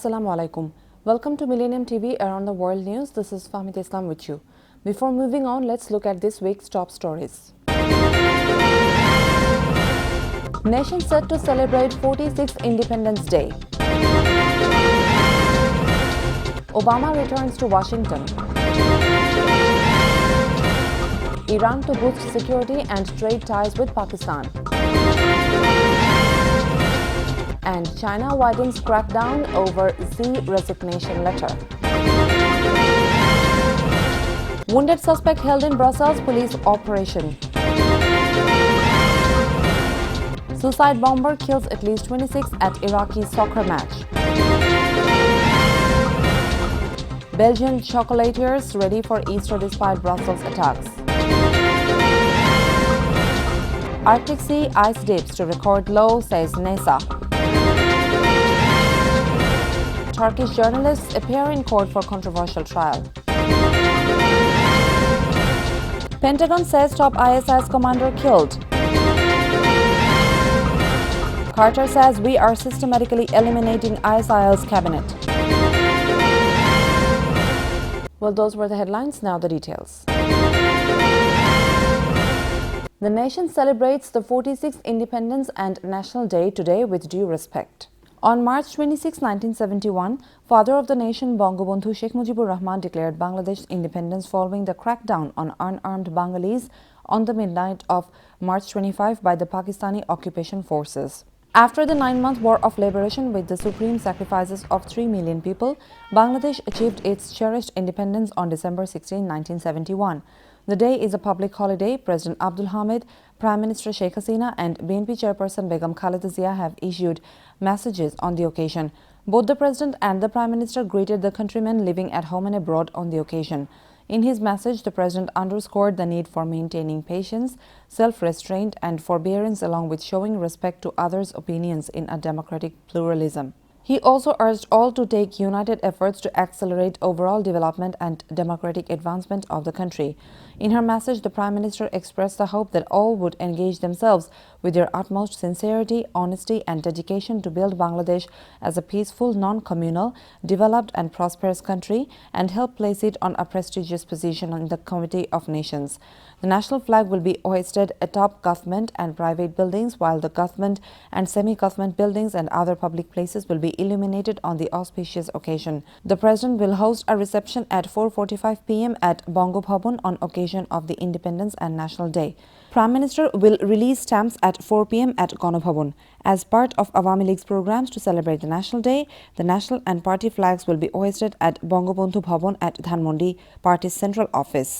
Assalamu alaikum. Welcome to Millennium TV Around the World News. This is Fahmid Islam with you. Before moving on, let's look at this week's top stories. Nation set to celebrate 46th Independence Day. Obama returns to Washington. Iran to boost security and trade ties with Pakistan. And China widens crackdown over Xi resignation letter. Wounded suspect held in Brussels police operation. Suicide bomber kills at least 26 at Iraqi soccer match. Belgian chocolatiers ready for Easter despite Brussels attacks. Arctic Sea ice dips to record low, says NASA. Turkish journalists appear in court for controversial trial. Pentagon says top ISIS commander killed. Carter says we are systematically eliminating ISIL's cabinet. Well, those were the headlines. Now the details. The nation celebrates the 46th Independence and National Day today with due respect. On March 26, 1971, father of the nation Bangabandhu Sheikh Mujibur Rahman declared Bangladesh's independence following the crackdown on unarmed Bengalis on the midnight of March 25 by the Pakistani occupation forces. After the 9-month war of liberation with the supreme sacrifices of 3 million people, Bangladesh achieved its cherished independence on December 16, 1971. The day is a public holiday. President Abdul Hamid, Prime Minister Sheikh Hasina and BNP Chairperson Begum Khaleda Zia have issued messages on the occasion. Both the President and the Prime Minister greeted the countrymen living at home and abroad on the occasion. In his message, the President underscored the need for maintaining patience, self-restraint and forbearance along with showing respect to others' opinions in a democratic pluralism. He also urged all to take united efforts to accelerate overall development and democratic advancement of the country. In her message, the Prime Minister expressed the hope that all would engage themselves with their utmost sincerity, honesty and dedication to build Bangladesh as a peaceful, non-communal, developed and prosperous country and help place it on a prestigious position in the Committee of Nations. The national flag will be hoisted atop government and private buildings, while the government and semi-government buildings and other public places will be illuminated on the auspicious occasion. The President will host a reception at 4:45 p.m. at Bongo Bhavan on occasion of the Independence and National Day. Prime Minister will release stamps at 4 p.m. at Ganabhavan. As part of Awami League's programs to celebrate the National Day, the national and party flags will be hoisted at Bangabandhu Bhavan at Dhanmondi, party's central office.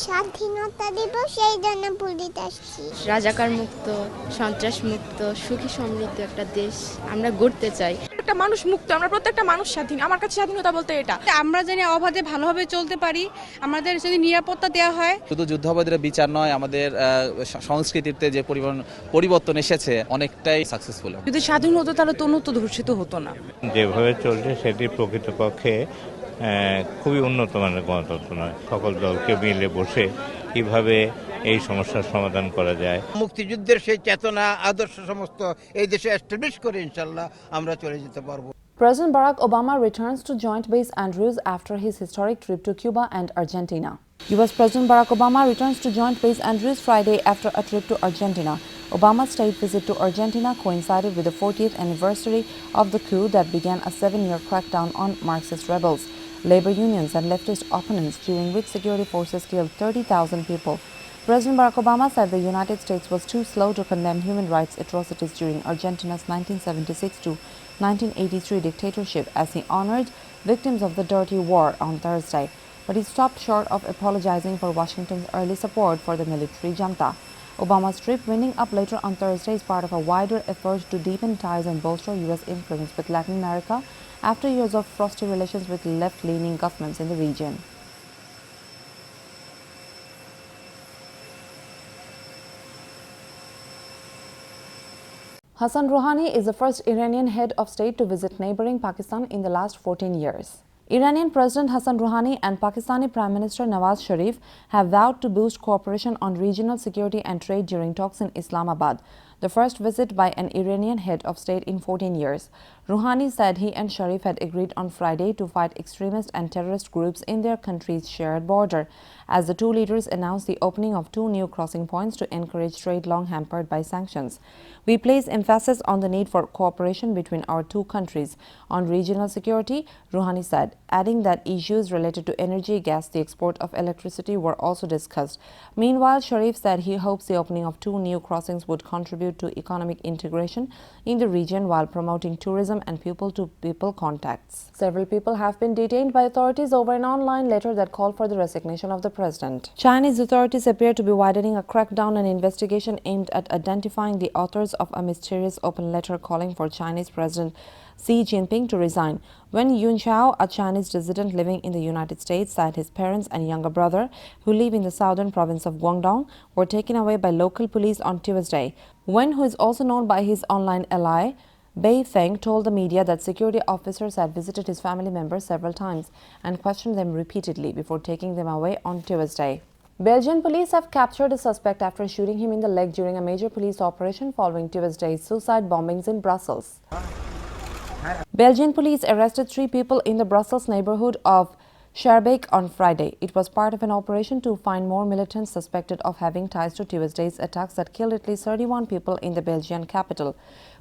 স্বাধীনতা দিবস এই জন্য পুলিতে আসছি রাজাকার মুক্ত সন্ত্রাস মুক্ত সুখী সমৃদ্ধ একটা দেশ আমরা গড়তে চাই একটা মানুষ মুক্ত আমরা প্রত্যেকটা মানুষ স্বাধীন আমার কাছে স্বাধীনতা বলতে এটা আমরা জানি অবাধে ভালোভাবে চলতে পারি আমাদের যদি নিরাপত্তা দেওয়া হয় শুধু যুদ্ধাপরাধীদের বিচার নয় আমাদের সংস্কৃতিতে যে পরিবর্তন এসেছে অনেকটাই সাকসেসফুল যদি স্বাধীন হতো তাহলে তনু তো ধর্ষিত হতো না যেভাবে চলছে সেটি প্রকৃতপক্ষে খুবই উন্নত মানের গণতন্ত্র নয় সকল দলকে মিলে বসে কিভাবে এই সমস্যার সমাধান করা যায় মুক্তিযুদ্ধের সেই চেতনা আদর্শ সমস্ত এই দেশে এস্টাবলিশ করে ইনশাআল্লাহ আমরা চলে যেতে পারব President Barack Obama returns to Joint Base Andrews after his historic trip to Cuba and Argentina. U.S. President Barack Obama returns to Joint Base Andrews Friday after a trip to Argentina. Obama's state visit to Argentina coincided with the 40th anniversary of the coup that began a 7-year crackdown on Marxist rebels, labor unions and leftist opponents, during which security forces killed 30,000 people. President Barack Obama said the United States was too slow to condemn human rights atrocities during Argentina's 1976 to 1983 dictatorship as he honored victims of the dirty war on Thursday, but he stopped short of apologizing for Washington's early support for the military junta. Obama's trip, winding up later on Thursday, is part of a wider effort to deepen ties and bolster U.S. influence with Latin America after years of frosty relations with left-leaning governments in the region. Hassan Rouhani is the first Iranian head of state to visit neighboring Pakistan in the last 14 years. Iranian President Hassan Rouhani and Pakistani Prime Minister Nawaz Sharif have vowed to boost cooperation on regional security and trade during talks in Islamabad. the first visit by an Iranian head of state in 14 years. Rouhani said he and Sharif had agreed on Friday to fight extremist and terrorist groups in their country's shared border, as the two leaders announced the opening of two new crossing points to encourage trade long hampered by sanctions. We place emphasis on the need for cooperation between our two countries on regional security, Rouhani said, adding that issues related to energy, gas, the export of electricity were also discussed. Meanwhile, Sharif said he hopes the opening of two new crossings would contribute to economic integration in the region while promoting tourism and people-to-people contacts. Several people have been detained by authorities over an online letter that called for the resignation of the president. Chinese authorities appear to be widening a crackdown and investigation aimed at identifying the authors of a mysterious open letter calling for Chinese President Xi Jinping to resign. When Yun Chao, a Chinese dissident living in the United States, said his parents and younger brother, who live in the southern province of Guangdong, were taken away by local police on Tuesday. Wen, who is also known by his online ally, Bei Feng, told the media that security officers had visited his family members several times and questioned them repeatedly before taking them away on Tuesday. Belgian police have captured a suspect after shooting him in the leg during a major police operation following Tuesday's suicide bombings in Brussels. Belgian police arrested 3 people in the Brussels neighborhood of Schaerbeek on Friday. It was part of an operation to find more militants suspected of having ties to Tuesday's attacks that killed at least 31 people in the Belgian capital.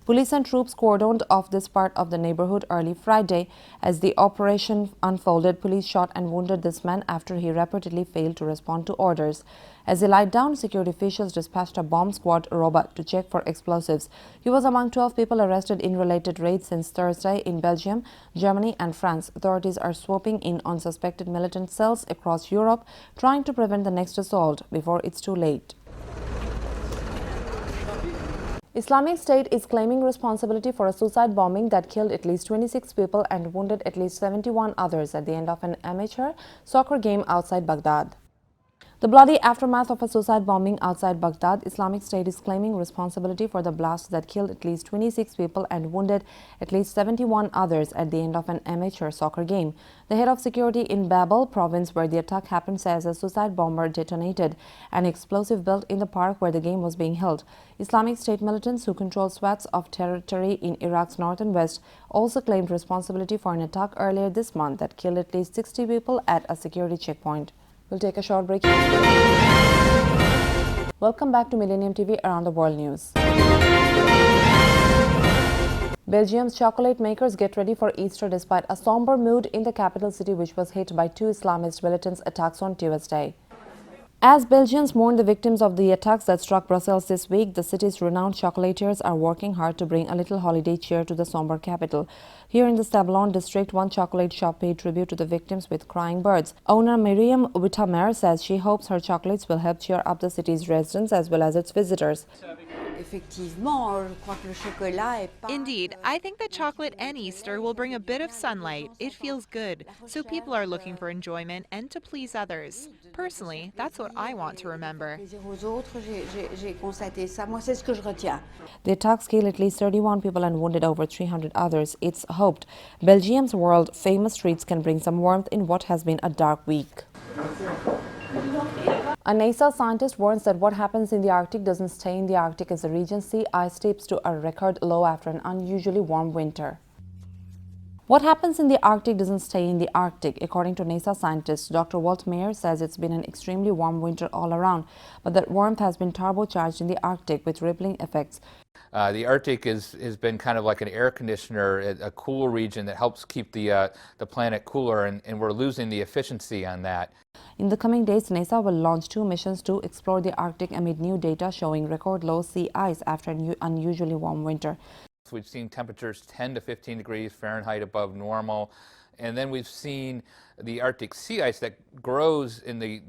Police and troops cordoned off this part of the neighborhood early Friday. As the operation unfolded, police shot and wounded this man after he reportedly failed to respond to orders. As he lied down, security officials dispatched a bomb squad robot to check for explosives. He was among 12 people arrested in related raids since Thursday in Belgium, Germany and France. Authorities are swooping in on suspected militant cells across Europe, trying to prevent the next assault before it's too late. Islamic State is claiming responsibility for a suicide bombing that killed at least 26 people and wounded at least 71 others at the end of an amateur soccer game outside Baghdad. The bloody aftermath of a suicide bombing outside Baghdad, Islamic State is claiming responsibility for the blast that killed at least 26 people and wounded at least 71 others at the end of an amateur soccer game. The head of security in Babel province where the attack happened says a suicide bomber detonated an explosive built in the park where the game was being held. Islamic State militants who control swaths of territory in Iraq's north and west also claimed responsibility for an attack earlier this month that killed at least 60 people at a security checkpoint. We'll take a short break. Welcome back to Millennium TV Around the World News. Belgium's chocolate makers get ready for Easter despite a somber mood in the capital city, which was hit by 2 Islamist militants' attacks on Tuesday. As Belgians mourn the victims of the attacks that struck Brussels this week, the city's renowned chocolatiers are working hard to bring a little holiday cheer to the somber capital. Here in the Sablon district, one chocolate shop paid tribute to the victims with crying birds. Owner Miriam Wittemer says she hopes her chocolates will help cheer up the city's residents as well as its visitors. Indeed, I think that chocolate and Easter will bring a bit of sunlight. It feels good, so people are looking for enjoyment and to please others. Personally, that's what I want to remember. The attacks killed at least 31 people and wounded over 300 others. It's hoped Belgium's world-famous streets can bring some warmth in what has been a dark week. A NASA scientist warns that what happens in the Arctic doesn't stay in the Arctic as the region's sea ice dips to a record low after an unusually warm winter. What happens in the Arctic doesn't stay in the Arctic. According to NASA scientist Dr. Walt Mayer says it's been an extremely warm winter all around, but that warmth has been turbocharged in the Arctic with rippling effects. The Arctic has been kind of like an air conditioner, a cool region that helps keep the planet cooler, and we're losing the efficiency on that. In the coming days, NASA will launch 2 missions to explore the Arctic amid new data showing record low sea ice after an unusually warm winter. We've seen temperatures 10 to 15 degrees Fahrenheit above normal, and then we've seen the Arctic sea ice that grows in the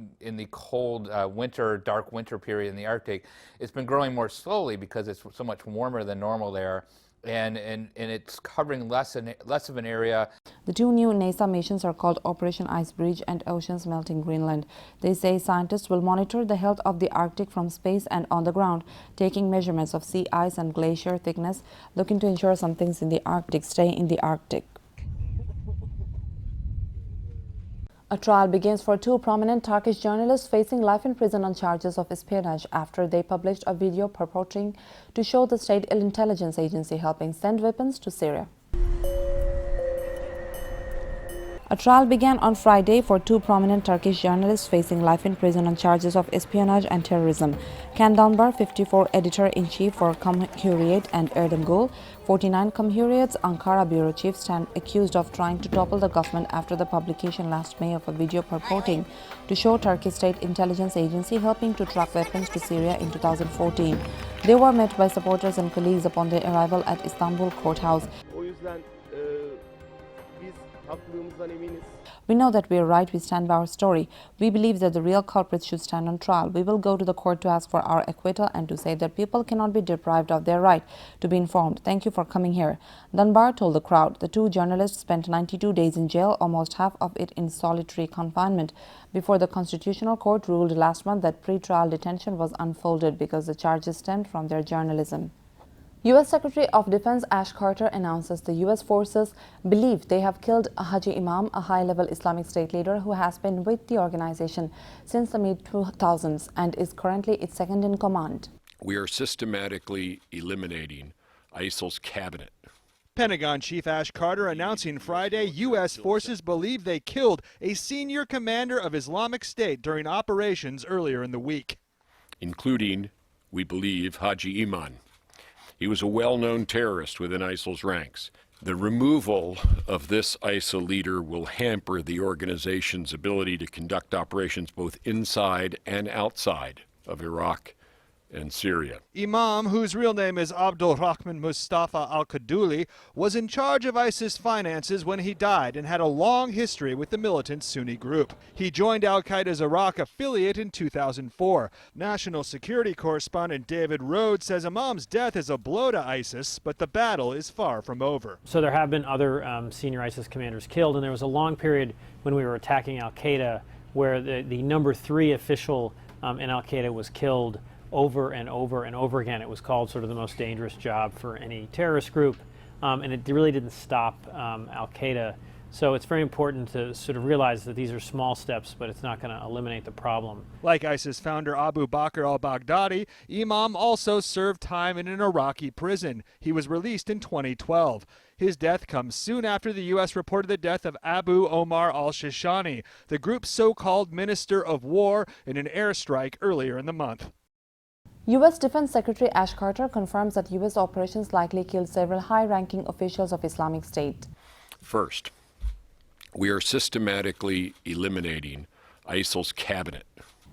cold dark winter period in the Arctic. It's been growing more slowly because it's so much warmer than normal there, and it's covering less of an area. The 2 new NASA missions are called Operation Ice Bridge and Oceans Melting Greenland. They say scientists will monitor the health of the Arctic from space and on the ground, taking measurements of sea ice and glacier thickness, looking to ensure some things in the Arctic stay in the Arctic. A trial begins for two prominent Turkish journalists facing life in prison on charges of espionage after they published a video purporting to show the state intelligence agency helping send weapons to Syria. A trial began on Friday for two prominent Turkish journalists facing life in prison on charges of espionage and terrorism. Can Dunbar, 54, editor-in-chief for Cumhuriyet, and Erdem Gül, 49, Cumhuriyet's Ankara bureau chief, stand accused of trying to topple the government after the publication last May of a video purporting to show Turkey's state intelligence agency helping to track weapons to Syria in 2014. They were met by supporters and colleagues upon their arrival at Istanbul courthouse. We know that we are right, we stand by our story. We believe that the real culprits should stand on trial. We will go to the court to ask for our acquittal and to say that people cannot be deprived of their right to be informed. Thank you for coming here, Dunbar told the crowd. The two journalists spent 92 days in jail, almost half of it in solitary confinement, before the Constitutional Court ruled last month that pre-trial detention was unfolded because the charges stemmed from their journalism. U.S. Secretary of Defense Ash Carter announces the U.S. forces believe they have killed Haji Imam, a high-level Islamic State leader who has been with the organization since the mid-2000s and is currently its second in command. We are systematically eliminating ISIL's cabinet. Pentagon Chief Ash Carter announcing Friday U.S. forces believe they killed a senior commander of Islamic State during operations earlier in the week. Including, we believe, Haji Iman. He was a well-known terrorist within ISIL's ranks. The removal of this ISIL leader will hamper the organization's ability to conduct operations both inside and outside of Iraq and Syria. Imam, whose real name is Abdul Rahman Mustafa al-Kaduli, was in charge of ISIS finances when he died and had a long history with the militant Sunni group. He joined al-Qaeda's Iraq affiliate in 2004. National security correspondent David Rhodes says Imam's death is a blow to ISIS, but the battle is far from over. So there have been other senior ISIS commanders killed, and there was a long period when we were attacking al-Qaeda where the number 3 official in al-Qaeda was killed over and over and over again. It was called sort of the most dangerous job for any terrorist group, and it really didn't stop al-Qaeda. So it's very important to sort of realize that these are small steps, but it's not going to eliminate the problem. Like ISIS founder Abu Bakr al-Baghdadi, Imam also served time in an Iraqi prison. He was released in 2012. His death comes soon after the U.S. reported the death of Abu Omar al-Shishani, the group's so-called Minister of War, in an airstrike earlier in the month. U.S. Defense Secretary Ash Carter confirms that U.S. operations likely killed several high-ranking officials of Islamic State. First, we are systematically eliminating ISIL's cabinet.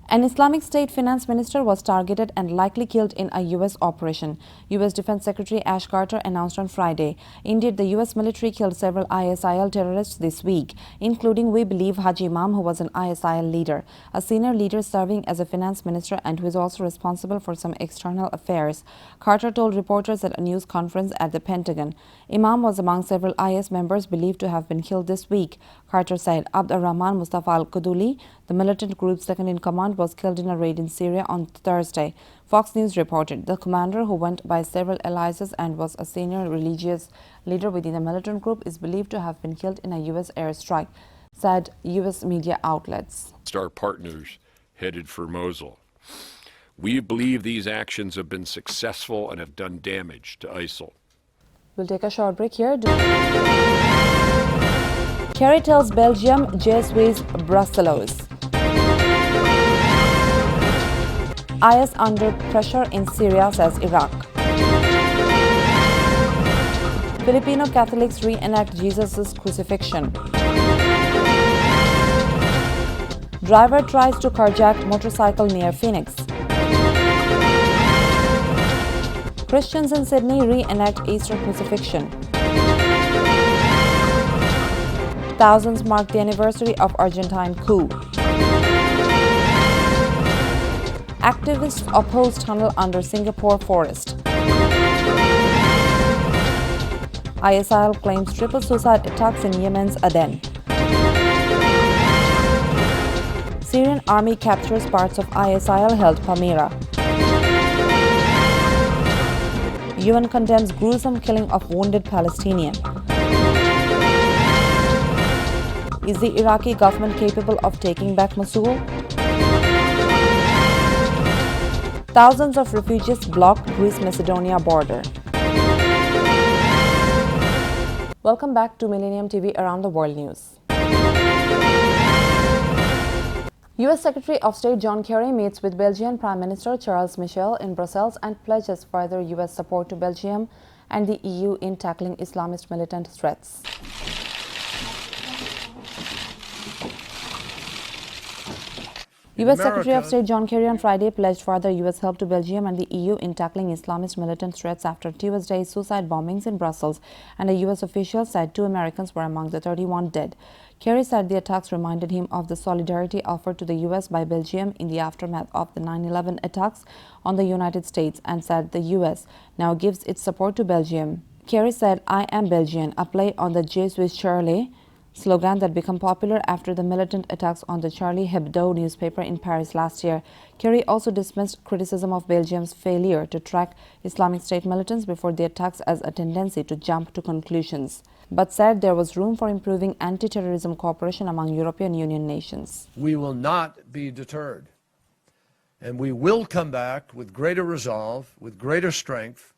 An Islamic State finance minister was targeted and likely killed in a U.S. operation, U.S. Defense Secretary Ash Carter announced on Friday. Indeed, the U.S. military killed several ISIL terrorists this week, including, we believe, Haji Imam, who was an ISIL leader, a senior leader serving as a finance minister and who is also responsible for some external affairs. Carter told reporters at a news conference at the Pentagon. Imam was among several IS members believed to have been killed this week. Carter said Abdurrahman Mustafa al-Kaduli, the militant group's second in command, was killed in a raid in Syria on Thursday. Fox News reported the commander, who went by several aliases and was a senior religious leader within the militant group, is believed to have been killed in a U.S. airstrike, said U.S. media outlets. Our partners headed for Mosul. We believe these actions have been successful and have done damage to ISIL. We'll take a short break here. Kerry tells Belgium Jesuits Brussels. IS under pressure in Syria, says Iraq. Filipino Catholics reenact Jesus' crucifixion. Driver tries to carjack motorcycle near Phoenix. Christians in Sydney reenact Easter crucifixion. Thousands mark the anniversary of Argentine coup. Activists oppose tunnel under Singapore forest. ISIL claims triple suicide attacks in Yemen's Aden. Syrian army captures parts of ISIL-held Palmyra. UN condemns gruesome killing of wounded Palestinian. Is the Iraqi government capable of taking back Mosul? Thousands of refugees block Greece-Macedonia border. Welcome back to Millennium TV Around the World News. U.S. Secretary of State John Kerry meets with Belgian Prime Minister Charles Michel in Brussels and pledges further U.S. support to Belgium and the EU in tackling Islamist militant threats. U.S. Secretary of State John Kerry on Friday pledged further U.S. help to Belgium and the EU in tackling Islamist militant threats after Tuesday's suicide bombings in Brussels, and a U.S. official said 2 Americans were among the 31 dead. Kerry said the attacks reminded him of the solidarity offered to the U.S. by Belgium in the aftermath of the 9/11 attacks on the United States, and said the U.S. now gives its support to Belgium. Kerry said, "I am Belgian," a play on the Je suis Charlie slogan that became popular after the militant attacks on the Charlie Hebdo newspaper in Paris last year. Kerry also dismissed criticism of Belgium's failure to track Islamic State militants before the attacks as a tendency to jump to conclusions, but said there was room for improving anti-terrorism cooperation among European Union nations. We will not be deterred, and we will come back with greater resolve, with greater strength,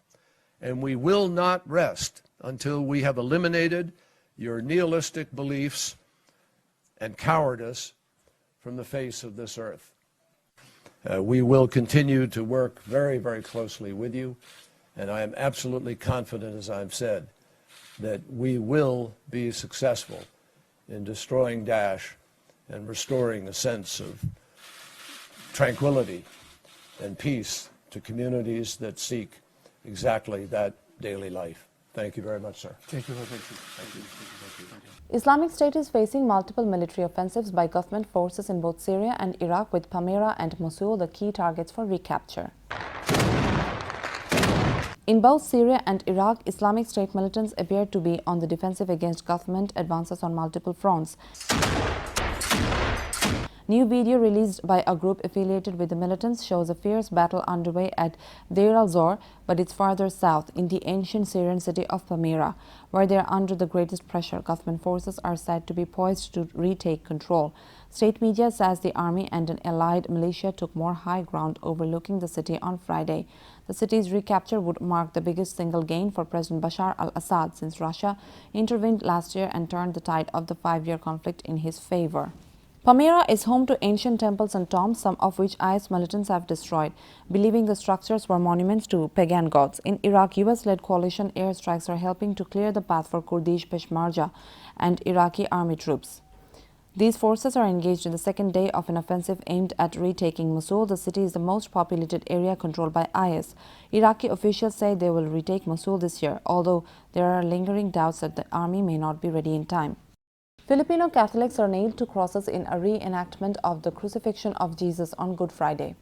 and we will not rest until we have eliminated your nihilistic beliefs and cowardice from the face of this earth. We will continue to work very, very closely with you, and I am absolutely confident, as I've said, that we will be successful in destroying Daesh and restoring a sense of tranquility and peace to communities that seek exactly that daily life. Thank you very much, sir. Thank you. Islamic State is facing multiple military offensives by government forces in both Syria and Iraq, with Palmyra and Mosul the key targets for recapture. In both Syria and Iraq, Islamic State militants appear to be on the defensive against government advances on multiple fronts. New video released by a group affiliated with the militants shows a fierce battle underway at Deir al-Zor, but it's farther south, in the ancient Syrian city of Palmyra, where they are under the greatest pressure. Government forces are said to be poised to retake control. State media says the army and an allied militia took more high ground overlooking the city on Friday. The city's recapture would mark the biggest single gain for President Bashar al-Assad since Russia intervened last year and turned the tide of the 5-year conflict in his favor. Palmyra is home to ancient temples and tombs, some of which IS militants have destroyed, believing the structures were monuments to pagan gods. In Iraq, US-led coalition airstrikes are helping to clear the path for Kurdish Peshmerga and Iraqi army troops. These forces are engaged in the second day of an offensive aimed at retaking Mosul. The city is the most populated area controlled by IS. Iraqi officials say they will retake Mosul this year, although there are lingering doubts that the army may not be ready in time. Filipino Catholics are nailed to crosses in a reenactment of the crucifixion of Jesus on Good Friday.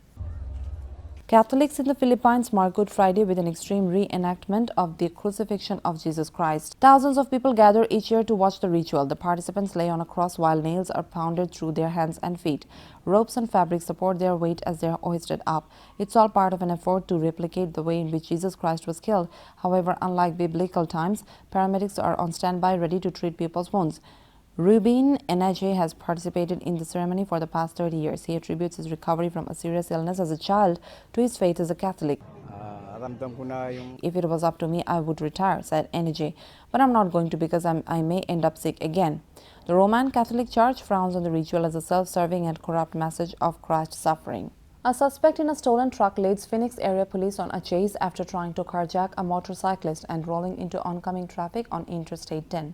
Catholics in the Philippines mark Good Friday with an extreme reenactment of the crucifixion of Jesus Christ. Thousands of people gather each year to watch the ritual. The participants lay on a cross while nails are pounded through their hands and feet. Ropes and fabric support their weight as they are hoisted up. It's all part of an effort to replicate the way in which Jesus Christ was killed. However, unlike biblical times, paramedics are on standby ready to treat people's wounds. Ruben Enaje has participated in the ceremony for the past 30 years. He attributes his recovery from a serious illness as a child to his faith as a Catholic. "If it was up to me, I would retire," said Enaje, "but I'm not going to because I may end up sick again." The Roman Catholic Church frowns on the ritual as a self-serving and corrupt message of Christ's suffering. A suspect in a stolen truck leads Phoenix area police on a chase after trying to carjack a motorcyclist and rolling into oncoming traffic on Interstate 10.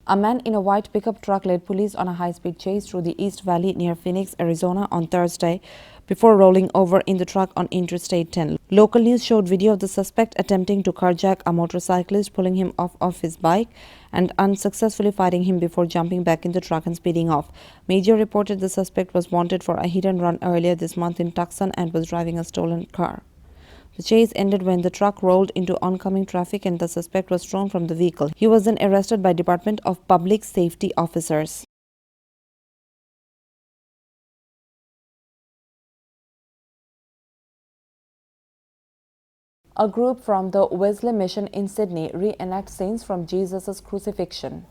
A man in a white pickup truck led police on a high-speed chase through the East Valley near Phoenix, Arizona on Thursday before rolling over in the truck on Interstate 10. Local news showed video of the suspect attempting to carjack a motorcyclist, pulling him off his bike and unsuccessfully fighting him before jumping back in the truck and speeding off. Media reported the suspect was wanted for a hit-and-run earlier this month in Tucson and was driving a stolen car. The chase ended when the truck rolled into oncoming traffic and the suspect was thrown from the vehicle. He was then arrested by Department of Public Safety officers. A group from the Wesley Mission in Sydney reenacts scenes from Jesus' crucifixion.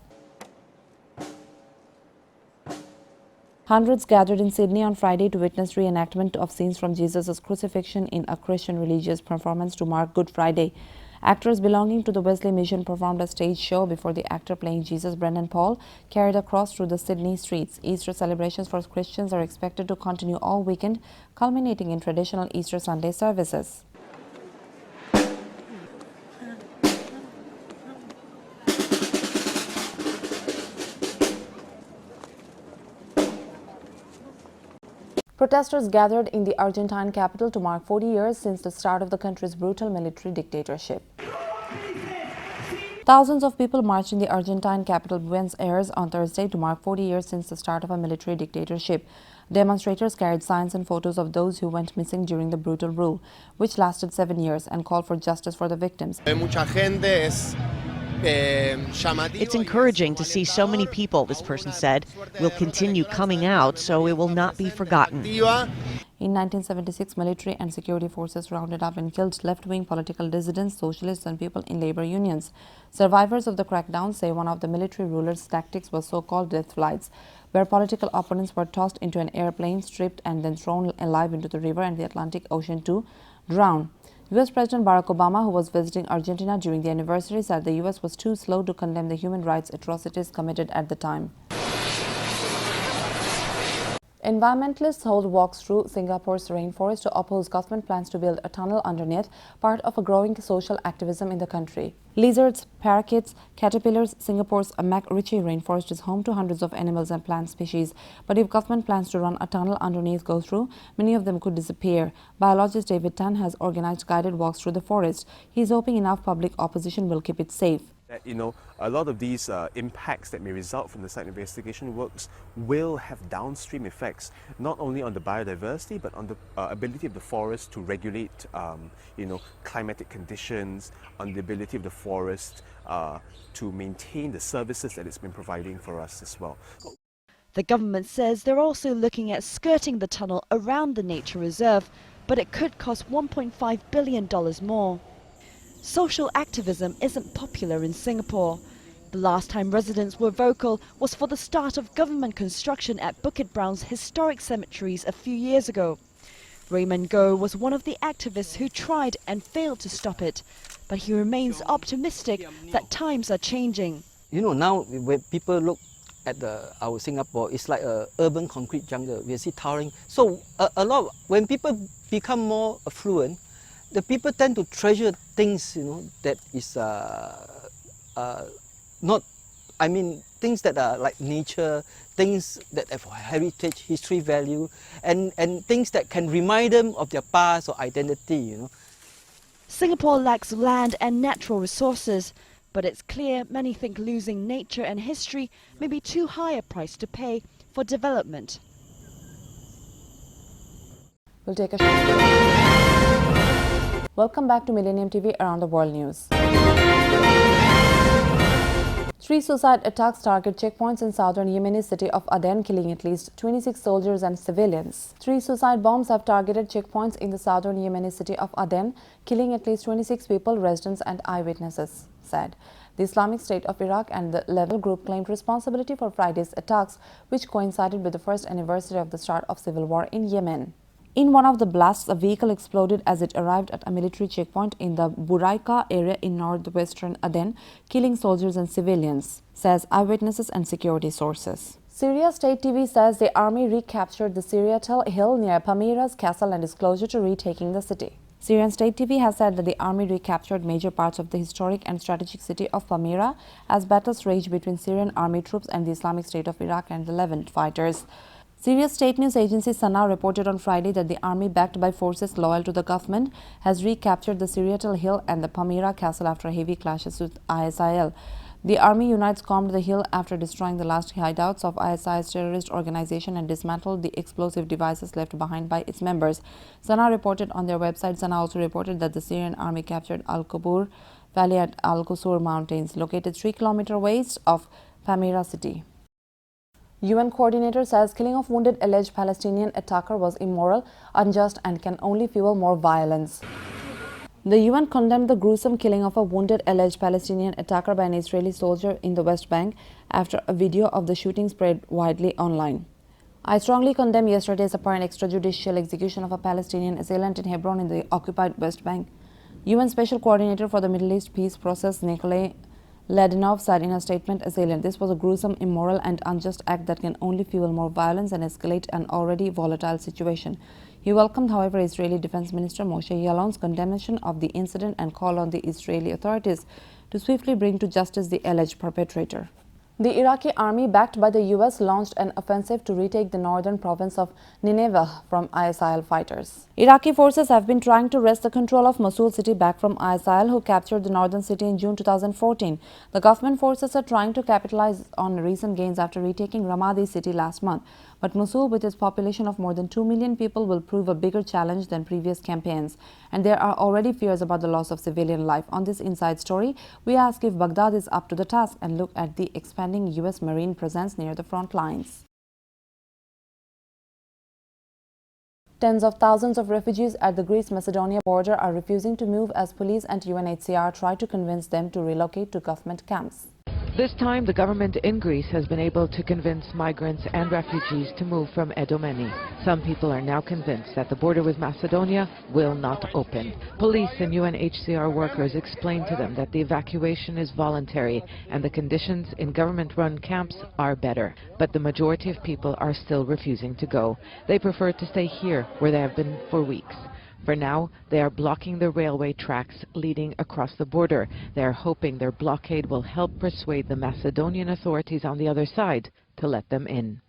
Hundreds gathered in Sydney on Friday to witness reenactment of scenes from Jesus' crucifixion in a Christian religious performance to mark Good Friday. Actors belonging to the Wesley Mission performed a stage show before the actor playing Jesus, Brendan Paul, carried a cross through the Sydney streets. Easter celebrations for Christians are expected to continue all weekend, culminating in traditional Easter Sunday services. Protesters gathered in the Argentine capital to mark 40 years since the start of the country's brutal military dictatorship. Thousands of people marched in the Argentine capital Buenos Aires on Thursday to mark 40 years since the start of a military dictatorship. Demonstrators carried signs and photos of those who went missing during the brutal rule, which lasted 7 years, and called for justice for the victims. It's encouraging to see so many people, this person said, will continue coming out, so it will not be forgotten. In 1976, military and security forces rounded up and killed left-wing political dissidents, socialists, and people in labor unions. Survivors of the crackdown say one of the military rulers' tactics was so-called death flights, where political opponents were tossed into an airplane, stripped, and then thrown alive into the river and the Atlantic Ocean to drown. U.S. President Barack Obama, who was visiting Argentina during the anniversary, said the U.S. was too slow to condemn the human rights atrocities committed at the time. Environmentalists hold walks through Singapore's rainforest to oppose government plans to build a tunnel underneath, part of a growing social activism in the country. Lizards, parakeets, caterpillars. Singapore's MacRitchie rainforest is home to hundreds of animals and plant species. But if government plans to run a tunnel underneath go through, many of them could disappear. Biologist David Tan has organized guided walks through the forest. He is hoping enough public opposition will keep it safe. A lot of these impacts that may result from the site investigation works will have downstream effects, not only on the biodiversity, but on the ability of the forest to regulate, climatic conditions, on the ability of the forest to maintain the services that it's been providing for us as well. The government says they're also looking at skirting the tunnel around the nature reserve, but it could cost $1.5 billion more. Social activism isn't popular in Singapore. The last time residents were vocal was for the start of government construction at Bukit Brown's historic cemeteries a few years ago. Raymond Goh was one of the activists who tried and failed to stop it, but he remains optimistic that times are changing. Now when people look at our Singapore, it's like an urban concrete jungle. We see towering. So when people become more affluent, the people tend to treasure things, that is things that are like nature, things that have heritage, history value, and things that can remind them of their past or identity, Singapore lacks land and natural resources, but it's clear many think losing nature and history may be too high a price to pay for development. We'll take a short break. Welcome back to Millennium TV Around the World News. 3 suicide attacks target checkpoints in southern Yemeni city of Aden, killing at least 26 soldiers and civilians. 3 suicide bombs have targeted checkpoints in the southern Yemeni city of Aden, killing at least 26 people, residents and eyewitnesses said. The Islamic State of Iraq and the Level Group claimed responsibility for Friday's attacks, which coincided with the first anniversary of the start of civil war in Yemen. In one of the blasts, a vehicle exploded as it arrived at a military checkpoint in the Buraika area in northwestern Aden, killing soldiers and civilians, says eyewitnesses and security sources. Syria State TV says the army recaptured the Syriatel Hill near Palmyra's castle and is closer to retaking the city. Syrian State TV has said that the army recaptured major parts of the historic and strategic city of Palmyra as battles raged between Syrian army troops and the Islamic State of Iraq and the Levant fighters. Syria's state news agency Sana reported on Friday that the army, backed by forces loyal to the government, has recaptured the Syriatel Hill and the Palmyra castle after heavy clashes with ISIL. The army unites combed the hill after destroying the last hideouts of ISI's terrorist organization and dismantled the explosive devices left behind by its members. Sana reported on their website. Sana also reported that the Syrian army captured Al-Qubur Valley at Al-Qusur Mountains, located 3 kilometers west of Palmyra city. UN coordinator says killing of wounded alleged Palestinian attacker was immoral, unjust and can only fuel more violence. The UN condemned the gruesome killing of a wounded alleged Palestinian attacker by an Israeli soldier in the West Bank after a video of the shooting spread widely online. I strongly condemn yesterday's apparent extrajudicial execution of a Palestinian assailant in Hebron in the occupied West Bank. UN Special Coordinator for the Middle East Peace Process, Nikolai Ledinov, said in a statement, "Assailant, this was a gruesome, immoral and unjust act that can only fuel more violence and escalate an already volatile situation." He welcomed, however, Israeli Defense Minister Moshe Yaalon's condemnation of the incident and called on the Israeli authorities to swiftly bring to justice the alleged perpetrator. The Iraqi army, backed by the US, launched an offensive to retake the northern province of Nineveh from ISIL fighters. Iraqi forces have been trying to wrest the control of Mosul city back from ISIL, who captured the northern city in June 2014. The government forces are trying to capitalize on recent gains after retaking Ramadi city last month. But Mosul, with its population of more than 2 million people, will prove a bigger challenge than previous campaigns. And there are already fears about the loss of civilian life. On this inside story, we ask if Baghdad is up to the task and look at the expanding US Marine presence near the front lines. Tens of thousands of refugees at the Greece-Macedonia border are refusing to move as police and UNHCR try to convince them to relocate to government camps. This time, the government in Greece has been able to convince migrants and refugees to move from Edomeni. Some people are now convinced that the border with Macedonia will not open. Police and UNHCR workers explain to them that the evacuation is voluntary and the conditions in government-run camps are better. But the majority of people are still refusing to go. They prefer to stay here, where they have been for weeks. For now, they are blocking the railway tracks leading across the border. They are hoping their blockade will help persuade the Macedonian authorities on the other side to let them in.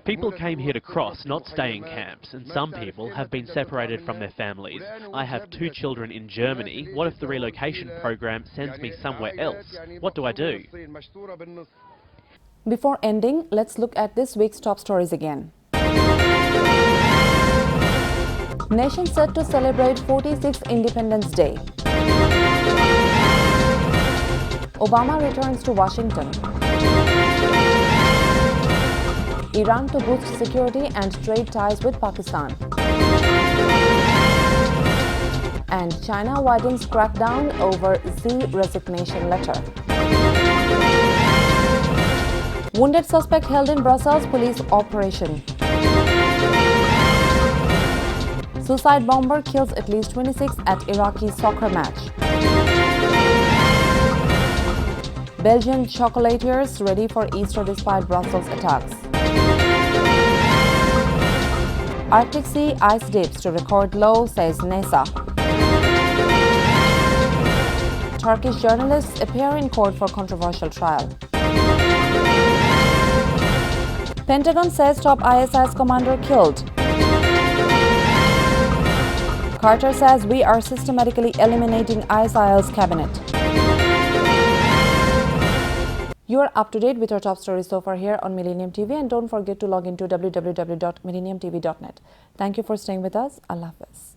People came here to cross, not stay in camps, and some people have been separated from their families. I have 2 children in Germany. What if the relocation program sends me somewhere else? What do I do? Before ending, let's look at this week's top stories again. Nation set to celebrate 46th Independence Day. Obama returns to Washington. Iran to boost security and trade ties with Pakistan. And China widens crackdown over Xi resignation letter. Wounded suspect held in Brussels police operation. Suicide bomber kills at least 26 at Iraqi soccer match. Belgian chocolatiers ready for Easter despite Brussels attacks. Arctic Sea ice dips to record low, says NASA. Turkish journalists appear in court for controversial trial. Pentagon says top ISIS commander killed. Carter says we are systematically eliminating ISIL's cabinet. You are up to date with our top stories so far here on Millennium TV, and don't forget to log into www.millenniumtv.net. Thank you for staying with us. Allah Hafiz.